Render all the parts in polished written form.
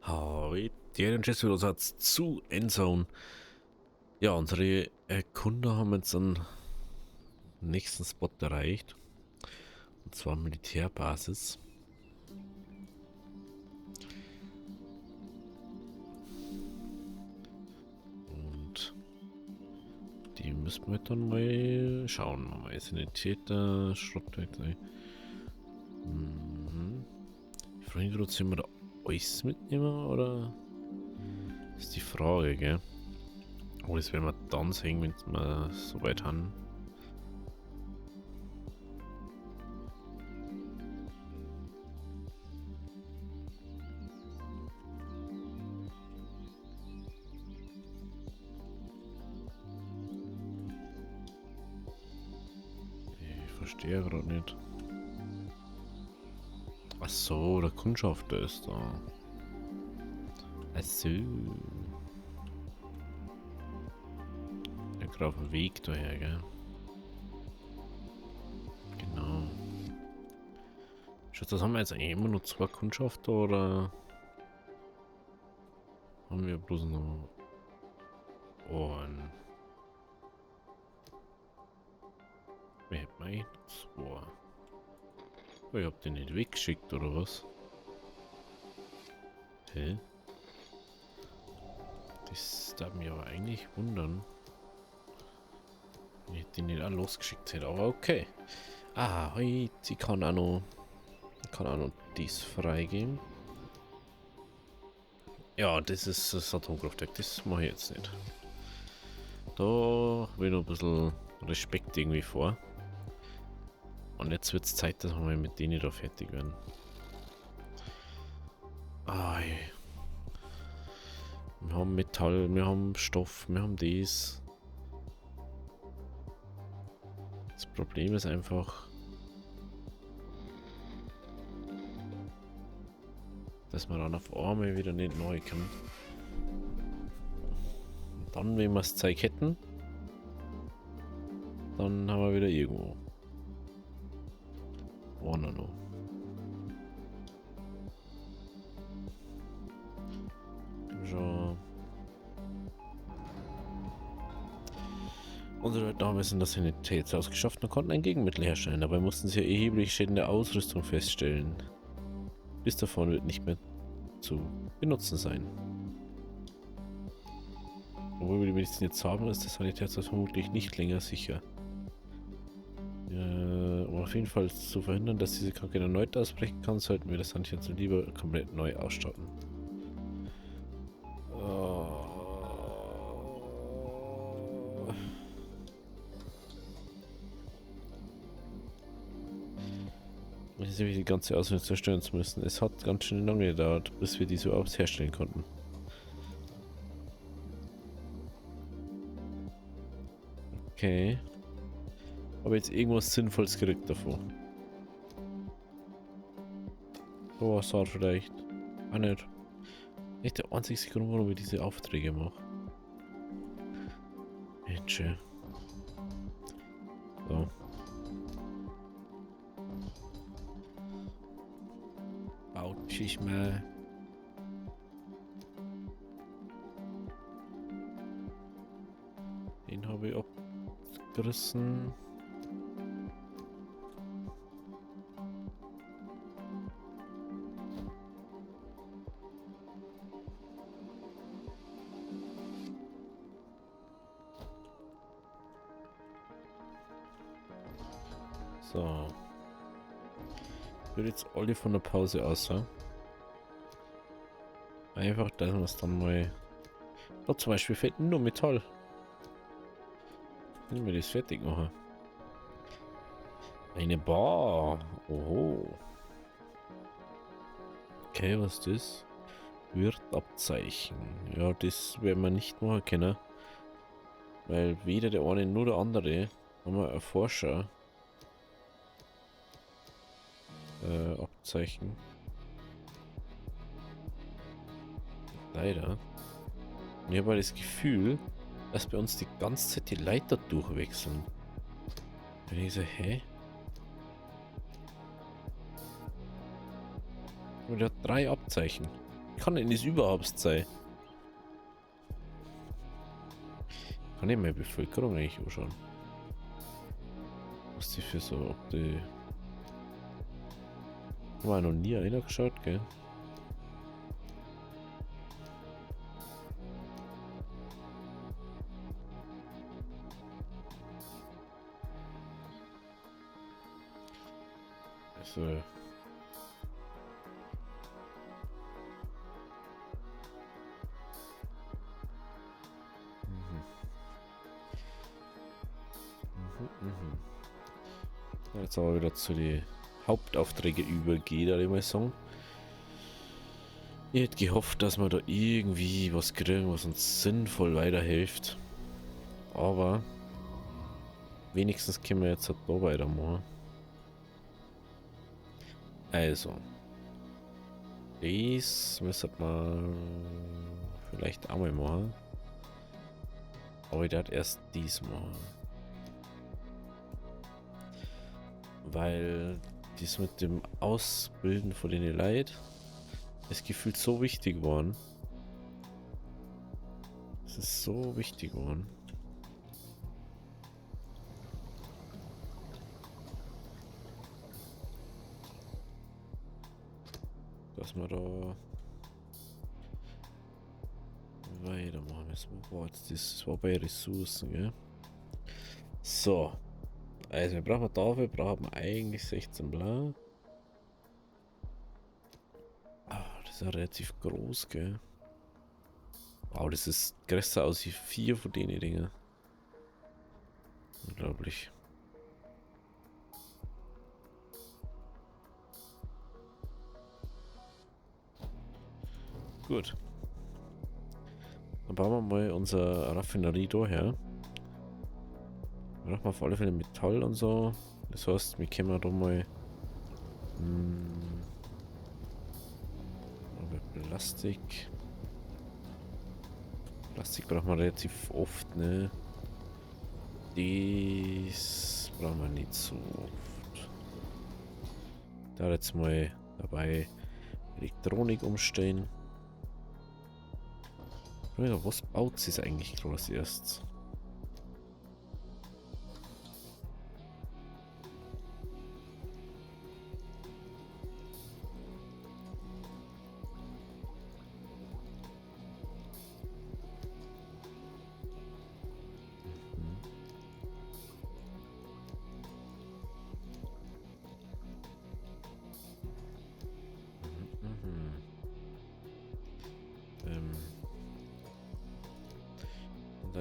Hi, der Jesse zu Endzone. Ja, unsere Erkunder haben jetzt einen nächsten Spot erreicht. Und zwar Militärbasis. Und die müssen wir dann mal schauen. Mal Sanitäter, Schrottwerk. Die Frage ist, sollen wir da alles mitnehmen oder? Ist die Frage, gell? Oh, das werden wir dann sehen, wenn wir so weit haben. Ich verstehe gerade nicht. Ach so, der Kundschafter ist da. Ach so. Der gerade auf dem Weg daher, gell? Genau. Schaut, das haben wir jetzt eigentlich immer nur 2 Kundschafter oder haben wir bloß noch einen? Wer hat mich? 2. Oh, ich hab den nicht weggeschickt oder was? Hä? Das darf mich aber eigentlich wundern. Ich hätte den nicht auch losgeschickt hätte, aber okay. Ah, heute kann auch noch dies freigeben. Ja, das ist das Atomkraftwerk, das mache ich jetzt nicht. Da will ich noch ein bisschen Respekt irgendwie vor. Und jetzt wird es Zeit, dass wir mit denen da fertig werden. Ah, wir haben Metall, wir haben Stoff, wir haben das. Das Problem ist einfach, dass wir dann auf einmal wieder nicht neu kommen. Und dann, wenn wir das Zeug hätten, dann haben wir wieder irgendwo. Warner noch. Schon. Unsere Leute haben es in der Sanitätshaus geschafft und konnten ein Gegenmittel herstellen. Dabei mussten sie erheblich Schäden der Ausrüstung feststellen. Bis davon wird nicht mehr zu benutzen sein. Obwohl wir die Medizin jetzt haben, ist das Sanitätshaus vermutlich nicht länger sicher. Um auf jeden Fall zu verhindern, dass diese Krankheit erneut ausbrechen kann, sollten wir das Sanitätshaus lieber komplett neu ausstatten. Ich sehe, wie die ganze Ausrüstung zerstören zu müssen. Es hat ganz schön lange gedauert, bis wir die so überhaupt herstellen konnten. Okay. Aber jetzt irgendwas Sinnvolles gekriegt davon. Oh, Saar vielleicht. Ah, nicht. Nicht der einzige Grund, warum ich diese Aufträge mache. Mensch. So. Autsch, ich mal. Den habe ich abgerissen. So. Ich würde jetzt alle von der Pause aus. Einfach, dass wir es dann mal. Da zum Beispiel fehlt nur Metall. Wenn wir das fertig machen. Eine Bar. Oho. Okay, was ist das? Wirtabzeichen. Ja, das werden wir nicht machen können. Weil weder der eine nur der andere haben wir ein Forscher. Abzeichen. Leider. Und ich habe das Gefühl, dass bei uns die ganze Zeit die Leiter durchwechseln. Wenn ich so, hä? Und der hat 3 Abzeichen. kann denn das überhaupt sein? Kann ich meine Bevölkerung eigentlich anschauen? Was die für so, ob die... War noch nie einer geschaut, gell? Also... Jetzt aber wieder zu den Hauptaufträgen übergeht, würde ich mal sagen. Ich hätte gehofft, dass wir da irgendwie was kriegen, was uns sinnvoll weiterhilft. Aber wenigstens können wir jetzt halt da weitermachen. Also. Das müsste man vielleicht auch mal machen. Aber ich dachte erst diesmal. Weil das mit dem Ausbilden von den Leuten ist gefühlt so wichtig geworden. Es ist so wichtig geworden. Dass wir da weitermachen müssen. Boah, jetzt das war bei Ressourcen, gell? So. Also wir brauchen eigentlich 16 Blau. Ah, das ist ja relativ groß, gell? Wow, das ist größer als die 4 von denen Dingen. Unglaublich. Gut. Dann bauen wir mal unsere Raffinerie daher. Wir brauchen auf alle Fälle Metall und so. Das heißt, wir können da mal Plastik. Plastik brauchen wir relativ oft, ne? Das brauchen wir nicht so oft. Da jetzt mal dabei Elektronik umstellen. Was baut sie eigentlich gerade als erstes?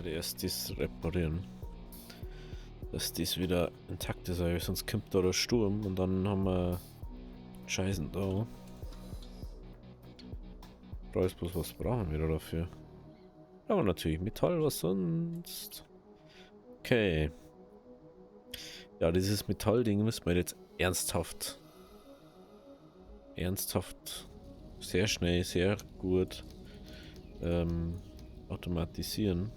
Erst das reparieren, dass das wieder intakt ist, weil sonst kommt da der Sturm und dann haben wir Scheißen da. Bloß was brauchen wir da dafür? Aber natürlich Metall, was sonst? Okay. Ja, dieses Metallding müssen wir jetzt ernsthaft sehr schnell, sehr gut automatisieren.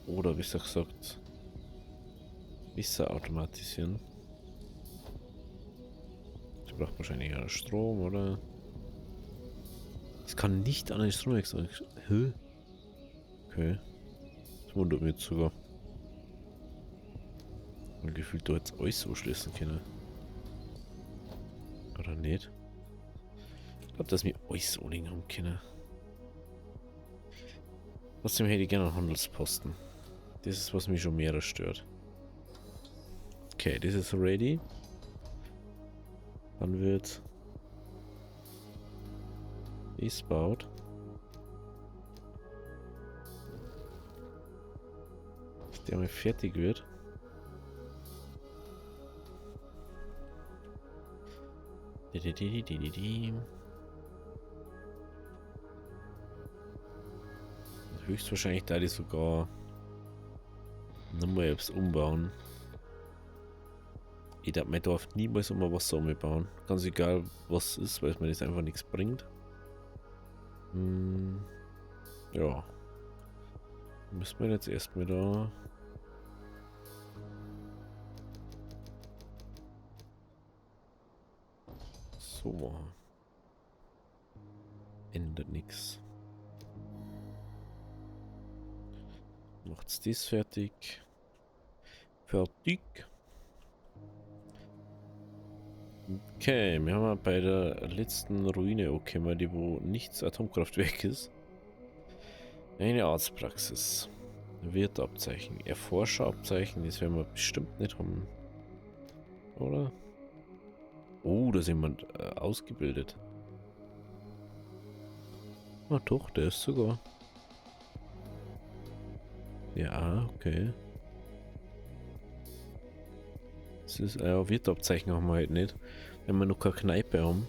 Oder wie gesagt, besser automatisieren. Sie braucht wahrscheinlich ja Strom, oder? Es kann nicht an den Strom wechseln. Hä? Okay. Das wundert mich jetzt sogar. Und gefühlt da jetzt alles so schließen können. Oder nicht? Ich glaube, dass wir alles so liegen haben können. Trotzdem hätte ich gerne einen Handelsposten. Das ist, was mich schon mehr stört. Okay, das ist ready. Dann wird es baut. Dass der mal fertig wird. Höchstwahrscheinlich da die sogar nochmal etwas umbauen. Ich darf mein Dorf niemals um Wasser umbauen. Ganz egal was ist, weil es mir das einfach nichts bringt. Ja. Müssen wir jetzt erstmal da. So machen. Ändert nichts. Macht's das fertig. Fertig. Okay, wir haben ja bei der letzten Ruine angekommen, die wo nichts Atomkraftwerk ist. Eine Arztpraxis. Wirtabzeichen. Erforscherabzeichen, das werden wir bestimmt nicht haben. Oder? Oh, da ist jemand ausgebildet. Ah doch, der ist sogar. Ja, okay. Das ist, Wirtabzeichen haben wir halt nicht. Wenn wir noch keine Kneipe haben.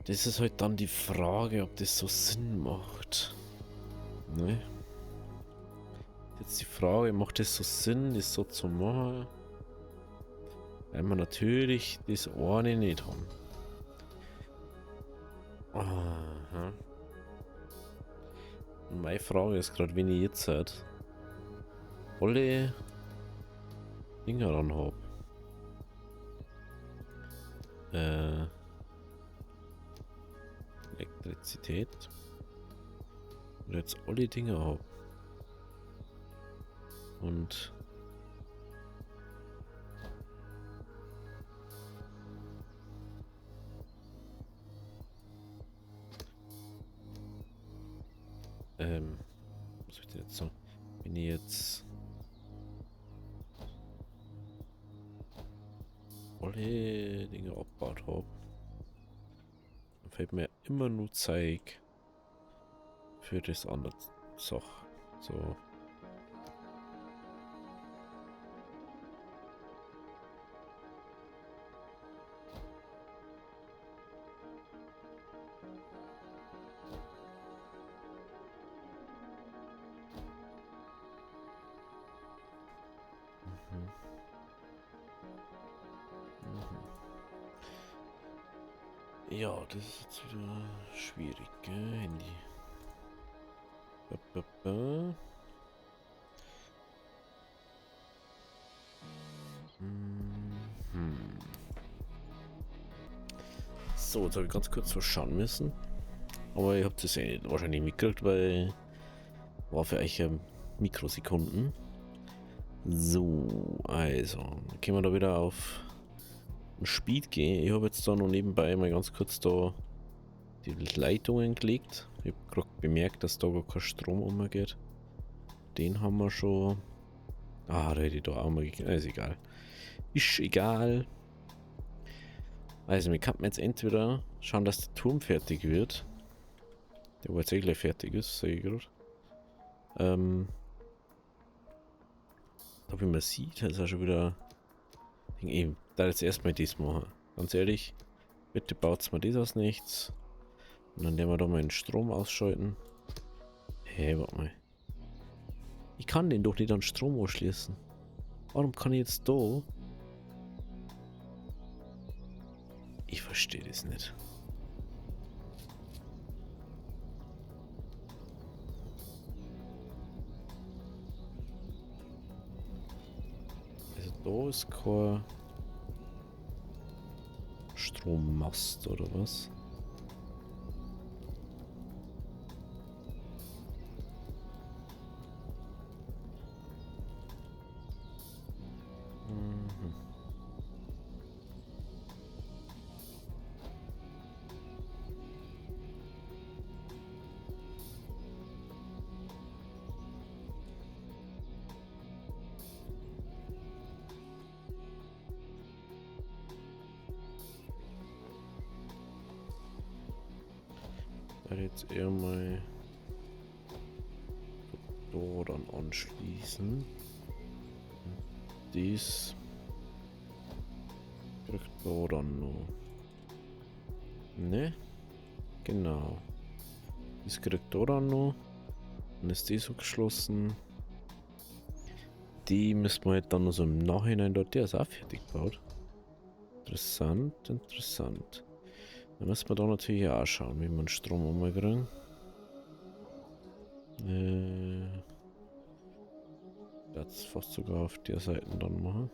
Das ist halt dann die Frage, ob das so Sinn macht. Ne? Jetzt die Frage, macht das so Sinn, das so zu machen? Weil wir natürlich das eine nicht haben. Aha. Und meine Frage ist gerade, wenn ich jetzt halt alle Dinger ran habe. Elektrizität. Und jetzt alle Dinger habe. Und was soll ich denn jetzt sagen? Wenn ich jetzt alle Dinge abgebaut habe, dann fällt mir immer nur Zeug für das andere Sach. So. Ja, das ist jetzt wieder schwierig, gell? Handy. So, jetzt habe ich ganz kurz was schauen müssen. Aber ihr habt es ja wahrscheinlich mitgekriegt, weil war für euch Mikrosekunden. So, also, dann können wir da wieder auf Speed gehen. Ich habe jetzt da noch nebenbei mal ganz kurz da die Leitungen gelegt. Ich habe gerade bemerkt, dass da gar kein Strom umgeht. Den haben wir schon. Ah, da hätte ich da auch mal gekriegt. Ist egal. Ist egal. Also, wir könnten jetzt entweder schauen, dass der Turm fertig wird. Der wo jetzt eh gleich fertig ist, sehe ich gerade. Da wie man sieht, ist er schon wieder. Ich da jetzt erstmal das machen. Ganz ehrlich, bitte baut mir das aus nichts. Und dann werden wir da mal den Strom ausschalten. Hey, warte mal. Ich kann den doch nicht an Strom anschließen. Warum kann ich jetzt da? Ich verstehe das nicht. Also da ist kein Strommast oder was? Jetzt eher mal da dann anschließen. Dies kriegt da dann noch. Ne? Genau. Das kriegt da dann noch. Dann ist die so geschlossen. Die müssen wir halt dann noch so im Nachhinein dort. Der ist auch fertig gebaut. Interessant, interessant. Dann müssen wir da natürlich auch schauen, wie man Strom umkriegen. Das fast sogar auf der Seite dann machen.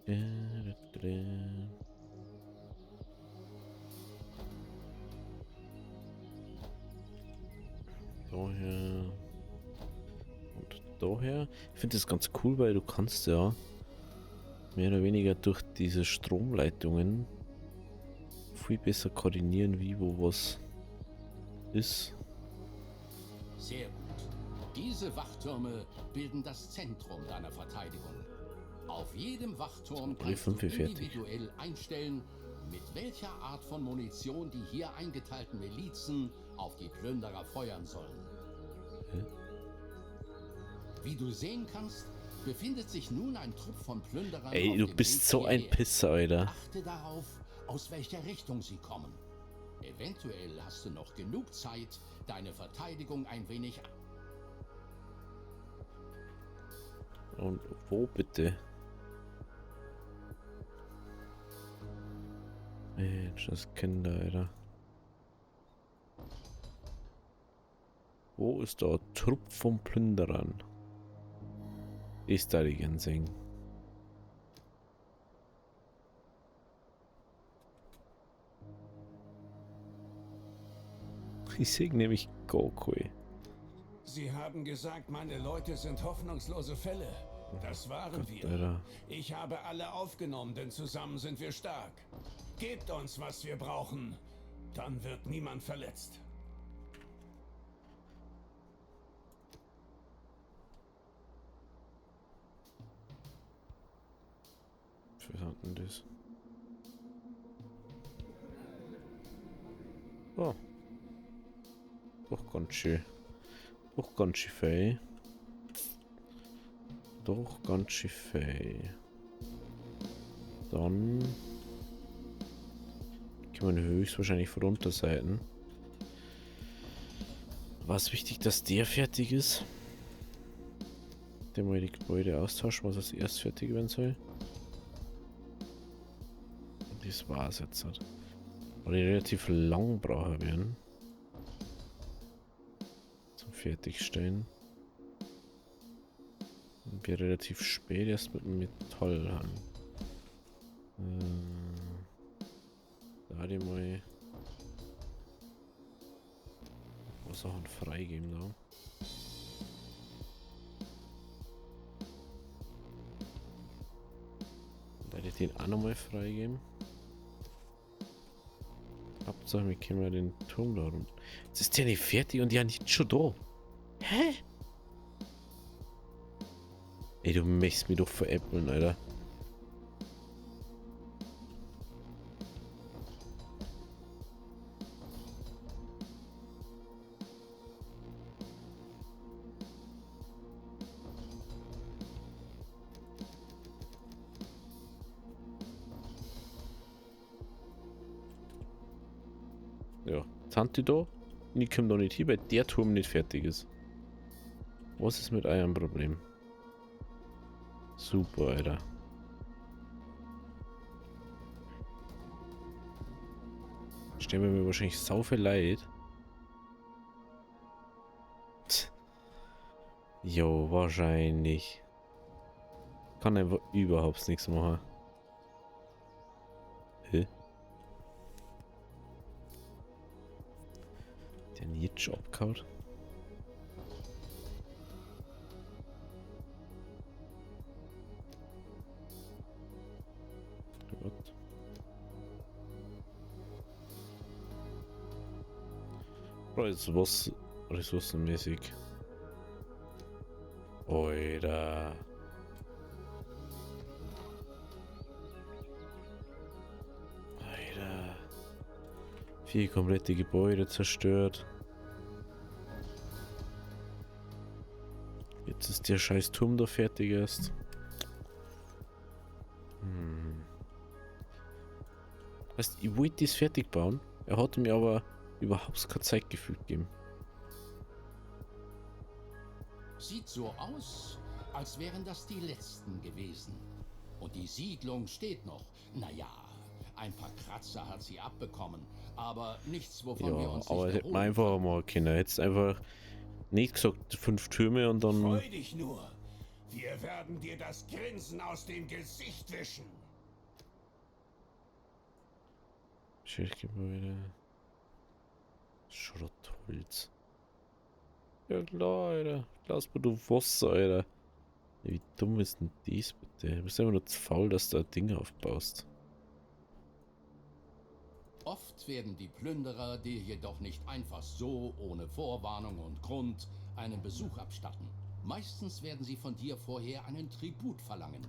Daher und daher. Ich finde das ganz cool, weil du kannst ja mehr oder weniger durch diese Stromleitungen viel besser koordinieren, wie wo was ist. Sehr gut. Diese Wachtürme bilden das Zentrum deiner Verteidigung. Auf jedem Wachturm kannst du individuell einstellen, mit welcher Art von Munition die hier eingeteilten Milizen auf die Plünderer feuern sollen. Wie du sehen kannst, befindet sich nun ein Trupp von Plünderern. Ey, du bist so ein Pisser, Alter. Achte darauf, aus welcher Richtung sie kommen. Eventuell hast du noch genug Zeit, deine Verteidigung ein wenig... Und wo bitte? Mensch, das Kinder, Alter. Wo ist der Trupp von Plünderern? Ist da die Gensing? Ich sehe nämlich Goku. Sie haben gesagt, meine Leute sind hoffnungslose Fälle. Das waren Gott, wir. Alter. Ich habe alle aufgenommen, denn zusammen sind wir stark. Gebt uns, was wir brauchen. Dann wird niemand verletzt. Was hat denn das? Oh. Doch ganz schön. Doch ganz schön fei. Doch ganz schön fei. Dann kann man höchstwahrscheinlich von Unterseiten. War es wichtig, dass der fertig ist? Der mal die Gebäude austauschen, was als erst fertig werden soll. Und das war es jetzt. Weil die relativ lang brauchen werden. Zum Fertigstellen. Und wir relativ spät erst mit dem Metall haben. Da die mal Sachen freigeben da. Da die den auch nochmal freigeben. Hauptsache wir können ja den Turm da rum. Jetzt ist der nicht fertig und ja nicht schon da. Hä? Ey, du möchtest mich doch veräppeln, Alter. Ja, Tante da. Und ich komme da nicht hin, weil der Turm nicht fertig ist. Was ist mit eurem Problem? Super, Alter. Stellen wir mir wahrscheinlich sau viel leid. Jo, wahrscheinlich. Kann einfach überhaupt nichts machen. Hä? Der Nitsch abgehauen. Gut. Jetzt was ressourcenmäßig. Alter. Alter. 4 komplette Gebäude zerstört. Jetzt ist der scheiß Turm da fertig erst. Weißt, ich wollte das fertig bauen. Er hat mir aber überhaupt kein Zeitgefühl gegeben. Sieht so aus, als wären das die letzten gewesen. Und die Siedlung steht noch. Naja, ein paar Kratzer hat sie abbekommen, aber nichts, wovon wir Ja, uns aber nicht hätte man erholen einfach mal können. Jetzt einfach nicht gesagt 5 Türme und dann. Freu dich nur. Wir werden dir das Grinsen aus dem Gesicht wischen. Schildgebäude. Schrottholz. Ja klar, Alter. Lass mal du Wasser, Alter. Wie dumm ist denn dies bitte? Du bist einfach nur zu faul, dass du ein Ding aufbaust. Oft werden die Plünderer dir jedoch nicht einfach so, ohne Vorwarnung und Grund, einen Besuch abstatten. Meistens werden sie von dir vorher einen Tribut verlangen.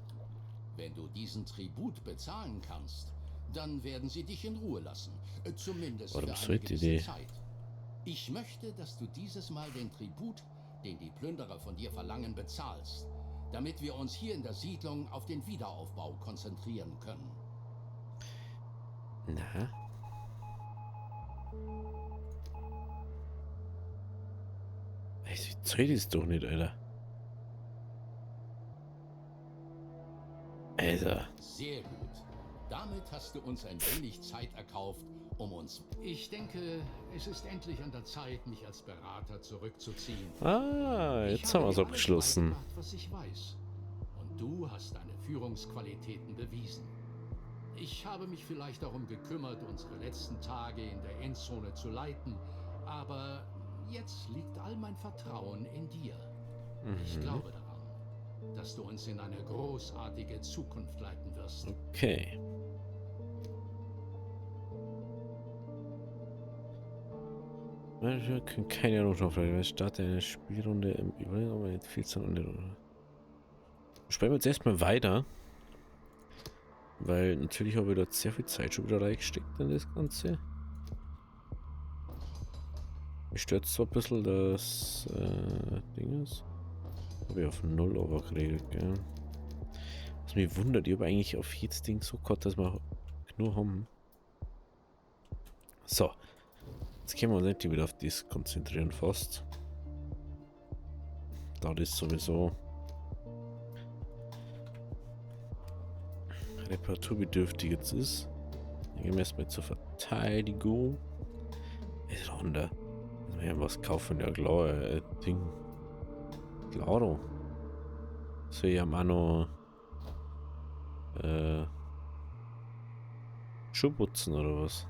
Wenn du diesen Tribut bezahlen kannst, dann werden sie dich in Ruhe lassen. Zumindest Warum für so eine die gewisse Idee? Zeit. Ich möchte, dass du dieses Mal den Tribut, den die Plünderer von dir verlangen, bezahlst, damit wir uns hier in der Siedlung auf den Wiederaufbau konzentrieren können. Na? Ey, die Zeit ist doch nicht, Alter. Alter. Sehr gut. Damit hast du uns ein wenig Zeit erkauft, um uns... Ich denke, es ist endlich an der Zeit, mich als Berater zurückzuziehen. Ah, jetzt haben wir es abgeschlossen. Beigebracht, was ich weiß. Und du hast deine Führungsqualitäten bewiesen. Ich habe mich vielleicht darum gekümmert, unsere letzten Tage in der Endzone zu leiten, aber jetzt liegt all mein Vertrauen in dir. Ich glaube daran, dass du uns in eine großartige Zukunft leiten wirst. Okay. Wir können keine Errungenschaft. Wir starten eine Spielrunde im Überlegen, aber nicht viel zu Runde. Spielen wir jetzt erstmal weiter. Weil natürlich habe ich dort sehr viel Zeit schon wieder reingesteckt in das Ganze. Mich stört zwar ein bisschen das Ding ist. Habe ich auf 0 aber geregelt, gell. Was mich wundert, ich habe eigentlich auf jedes Ding so gehabt, dass wir genug haben. So. Jetzt können wir uns endlich wieder auf das konzentrieren fast. Da das sowieso reparaturbedürftig jetzt ist. Dann gehen wir erstmal zur Verteidigung. Ist runter. Wenn wir was kaufen, ja klar, Ding. Klaro. So, wir haben auch noch Schuhputzen oder was?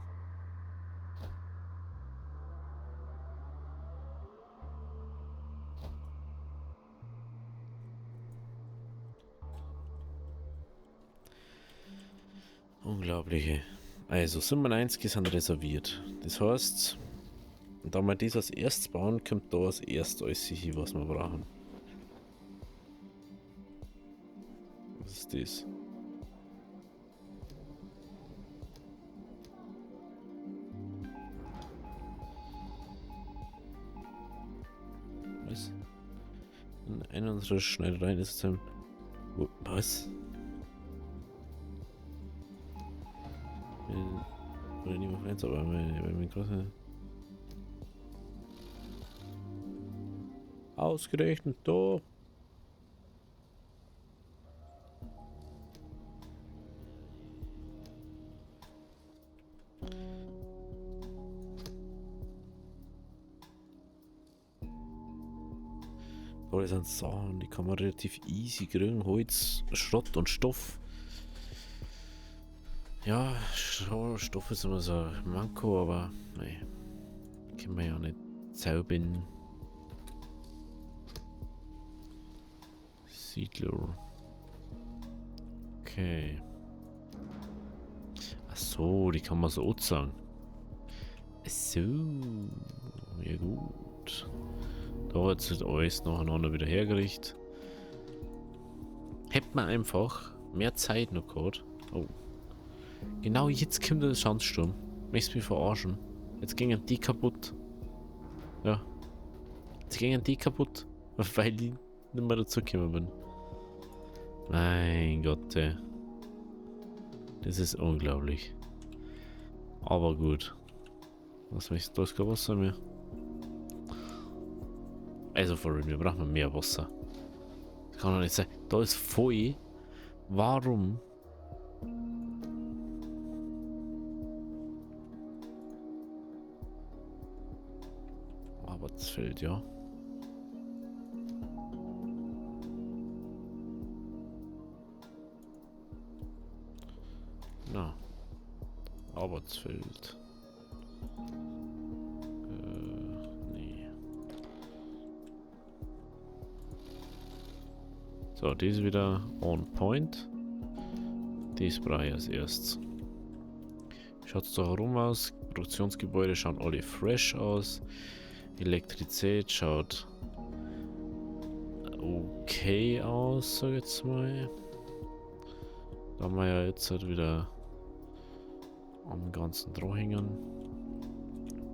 Unglaubliche. Also 97 sind reserviert. Das heißt, da wir das als erstes bauen, kommt da als erstes alles sicher, was wir brauchen. Was ist das? Was? In einer unserer Schneidereien ist es ein... Was? Oder nicht mehr Fans, aber mein großer... Ausgerechnet da. Da sind Sachen, die kann man relativ easy kriegen. Holz, Schrott und Stoff. Ja, Stoff ist immer so ein Manko, aber nee, können wir ja nicht zaubern. Siedler. Okay. Ach so, die kann man so sagen. Ach so, ja gut. Da wird jetzt alles nacheinander wieder hergerichtet. Hätte man einfach mehr Zeit noch gehabt. Oh. Genau jetzt kommt der Sandsturm. Möchtest du mich verarschen? Jetzt gingen die kaputt. Ja. Jetzt gingen die kaputt. Weil ich nicht mehr dazugekommen bin. Mein Gott, ey. Das ist unglaublich. Aber gut. Was möchtest du? Da ist kein Wasser mehr. Also, for wir brauchen mehr Wasser. Das kann doch nicht sein. Da ist voll. Warum? Aber das fällt ja. Na. Arbeitsfeld. Nee. So, die ist wieder on point. Das brauche ich als erstes. Schaut es da herum aus. Produktionsgebäude schauen alle fresh aus. Elektrizität schaut okay aus, sag ich jetzt mal. Da haben wir ja jetzt halt wieder am ganzen dranhängen.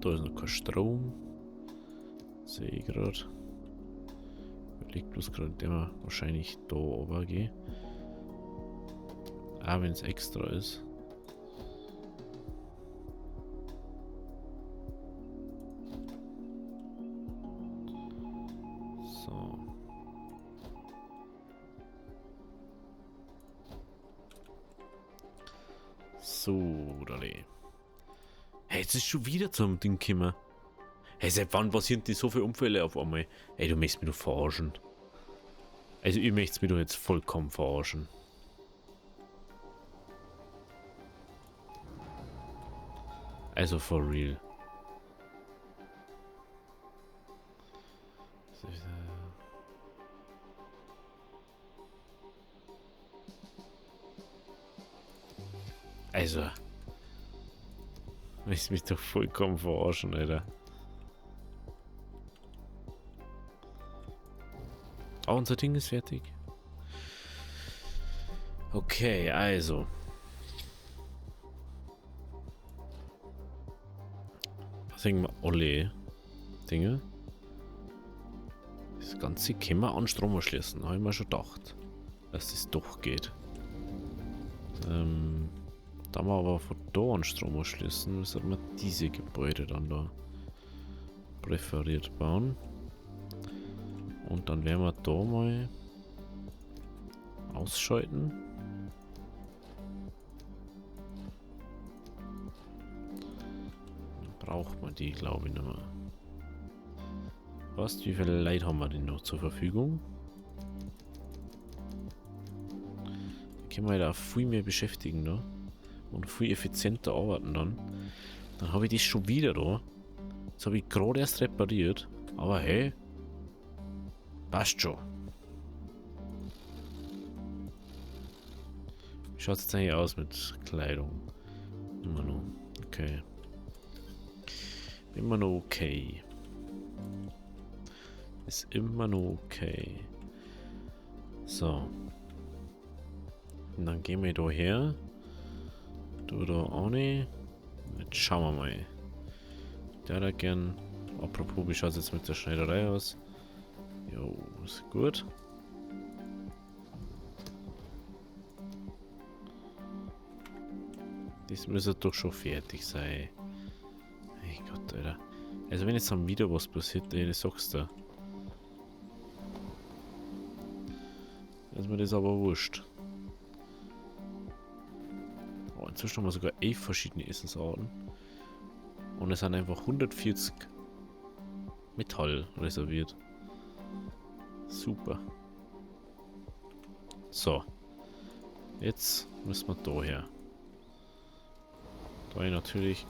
Da ist noch kein Strom. Sehe ich gerade. Überlegt bloß gerade, der wir wahrscheinlich da runtergehen. Auch wenn es extra ist. So. So, Dale. Hey, jetzt ist schon wieder zum Ding gekommen. Hey, seit wann passieren die so viele Unfälle auf einmal? Ey, du möchtest mich doch verarschen. Also, ihr möchtet mich doch jetzt vollkommen verarschen. Also, for real. Also. Möchtest mich doch vollkommen verarschen, Alter. Oh, unser Ding ist fertig. Okay, also. Sagen wir alle Dinge. Das Ganze können wir an Strom anschließen. Da habe ich mir schon gedacht, dass das doch geht. Da wir aber von da an Strom anschließen, müssen wir diese Gebäude dann da präferiert bauen. Und dann werden wir da mal ausschalten. Dann braucht man die, glaube ich, nicht mehr. Was? Wie viele Leute haben wir denn noch zur Verfügung? Da können wir da viel mehr beschäftigen, ne? Und viel effizienter arbeiten dann. Dann habe ich das schon wieder da. Das habe ich gerade erst repariert. Aber hey, passt schon. Wie schaut es jetzt eigentlich aus mit Kleidung? Immer noch. Okay. Immer noch okay. Ist immer noch okay. So. Und dann gehen wir da her. Du da auch nicht. Jetzt schauen wir mal. Der da gern. Apropos, wie schaut es jetzt mit der Schneiderei aus? Jo, ist gut. Das müsste doch schon fertig sein. Mein Gott, Alter. Also wenn jetzt am Video was passiert, ey, das sagst du. Ist mir das aber wurscht. Oh, inzwischen haben wir sogar 11 verschiedene Essensarten. Und es sind einfach 140 Metall reserviert. Super. So. Jetzt müssen wir da her. Da natürlich.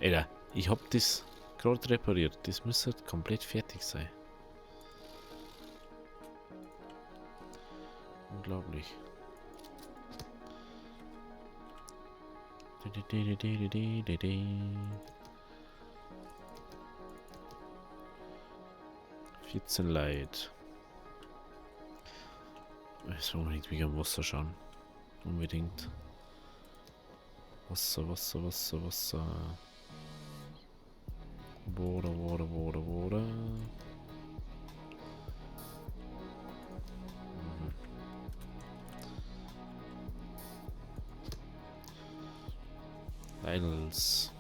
Alter, ich hab das gerade repariert. Das müsste komplett fertig sein. Unglaublich. 14 Leid. Ich will unbedingt wieder am Wasser schauen. Unbedingt. Wasser. Water. Idols.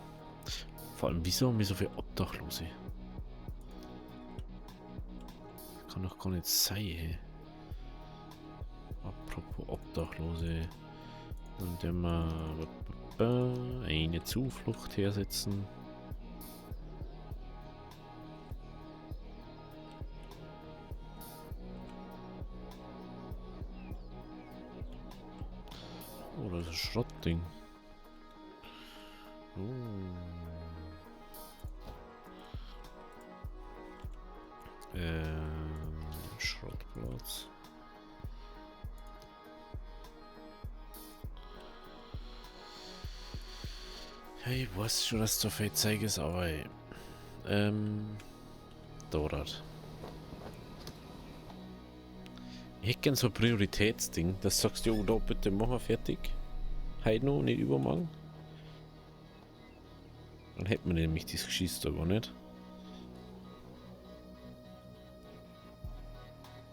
Vor allem, wieso haben wir so viele Obdachlose? Das kann doch gar nicht sein, hey. Apropos Obdachlose. Und immer eine Zuflucht hersetzen. Oh, das ist ein Schrottding. Oh. Schrottplatz. Hey, ich weiß schon, dass du viel zeigst, aber dauert. Ich hätte gern so ein Prioritätsding, das sagst du, da bitte machen fertig. Heute noch, nicht übermorgen. Dann hätten wir nämlich das Geschiss da gar nicht.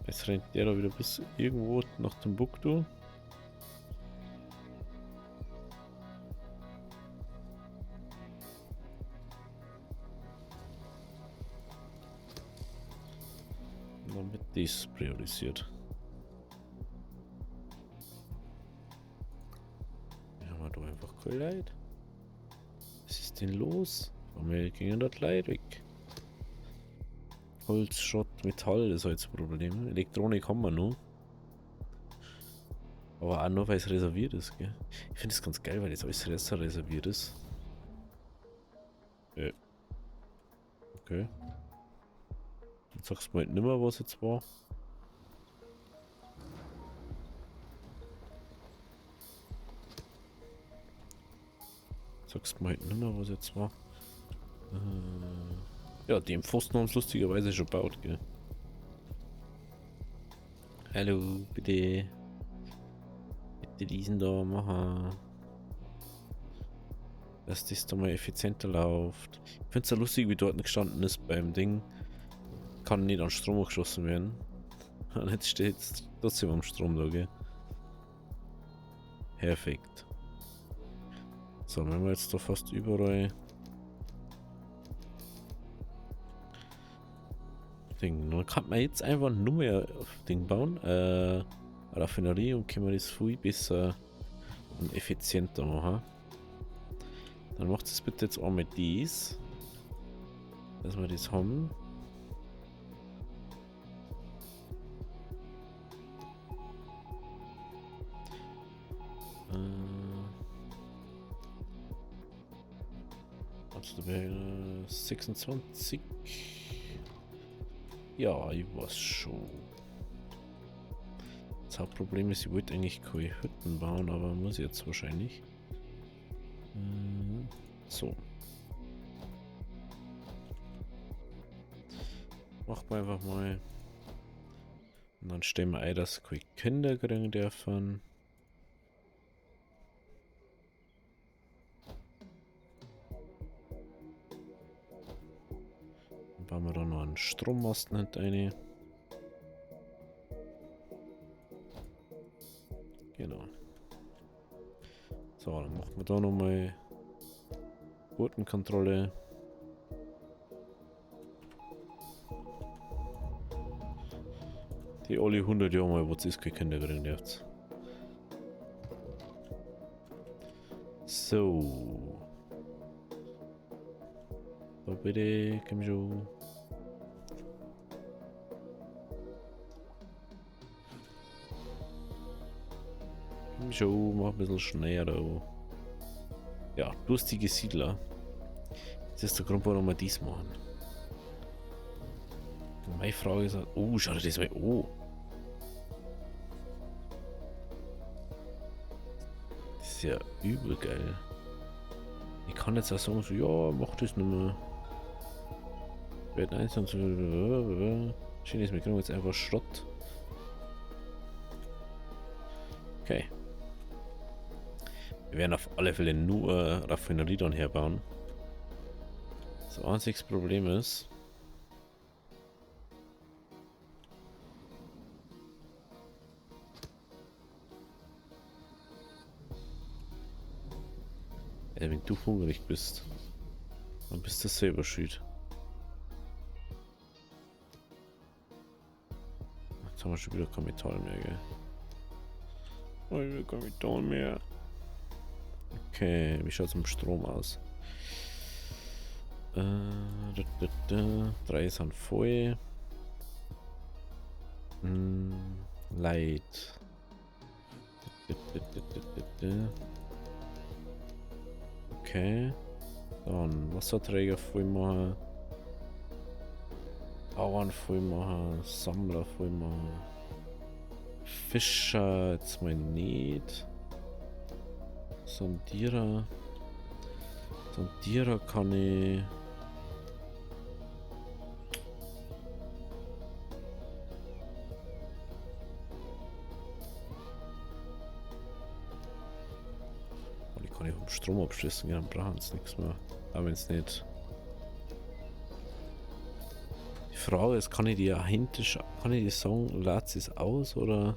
Jetzt rennt der da wieder bis irgendwo nach dem Timbuktu. Und dann wird das priorisiert. Haben wir da einfach kein Leid. Was ist denn los? Warum gingen dort Leid weg? Holz, Schrott, Metall ist halt das Problem. Elektronik haben wir noch. Aber auch nur, weil es reserviert ist, gell? Ich finde es ganz geil, weil das alles reserviert ist. Okay. Jetzt sagst du mal nicht mehr, was jetzt war. Sagst du mal nicht mehr, was jetzt war. Ja, die im Pfosten haben es lustigerweise schon gebaut, gell? Hallo, bitte. Bitte diesen da machen. Dass das da mal effizienter läuft. Ich finde es ja lustig, wie dort gestanden ist beim Ding. Kann nicht an Strom geschossen werden. Und jetzt steht es trotzdem am Strom da, gell? Perfekt. So, wenn wir jetzt da fast überall Ding. Dann kann man jetzt einfach nur mehr Ding bauen. Raffinerie und können wir das viel besser und effizienter machen. Dann macht es bitte jetzt auch mit dies. Dass wir das haben. Also wäre 26. Ja, ich weiß schon. Das Hauptproblem ist, ich wollte eigentlich keine Hütten bauen, aber muss jetzt wahrscheinlich. So. Machen wir einfach mal. Und dann stellen wir ein, dass keine Kinder kriegen dürfen. Dann bauen wir da noch einen Strommasten hinter rein. Genau. So, dann machen wir da nochmal Botenkontrolle. Die alle 100 Jahre mal, was ist, keine Kinder kriegen dürft. So. Da bitte, komm schon. Komm schon, mach ein bisschen schneller da. Ja, durstige Siedler. Das ist der Grund, warum wir dies machen. Und meine Frage ist, oh, schau dir das mal an. Das ist ja übel geil. Ich kann jetzt auch sagen, so, ja, mach das nicht mehr. Wird eins und so. Schön ist, wir kriegen jetzt einfach Schrott. Okay. Wir werden auf alle Fälle nur Raffinerie dann herbauen. Das einzige Problem ist, wenn du hungrig bist, dann bist du selber schuld. Jetzt haben wir schon wieder kein Metall mehr, gell? Oh, ich will kein Metall mehr. Okay, wie schaut es mit dem Strom aus? 3 sind voll. Light. Okay. Dann Wasserträger voll machen. Bauern voll machen. Sammler voll machen. Fischer jetzt mal nicht. Sondierer. Sondierer kann ich. Die kann ich vom Strom abschließen, dann brauchen sie nichts mehr. Aber wenn es nicht. Die Frage ist, kann ich die auch hinter, kann ich die sagen, lädt sie es aus oder?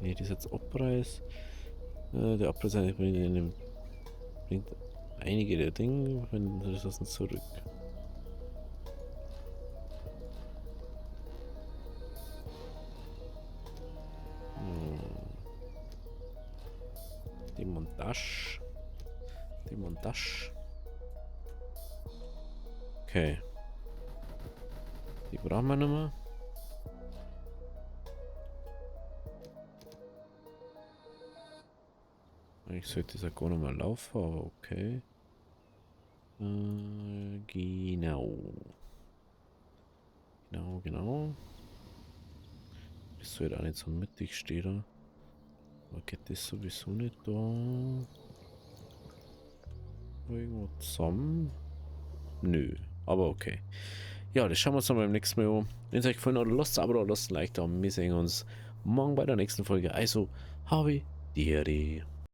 Nee, das ist jetzt Abpreis. Der Abpreis bringt einige der Dinge, wenn das lassen zurück. Demontage. Demontage. Okay. Die brauchen wir nicht mehr. Ich sollte das ja gar nicht mehr laufen, aber okay. Genau. Genau. Das sollte auch nicht so mittig stehen. Aber geht das sowieso nicht da? Irgendwo zusammen? Nö, aber okay. Ja, das schauen wir uns dann beim nächsten Mal an. Wenn es euch gefallen hat, lasst ein Abo da, lasst ein Like da. Wir sehen uns morgen bei der nächsten Folge. Also, habe die Ehre.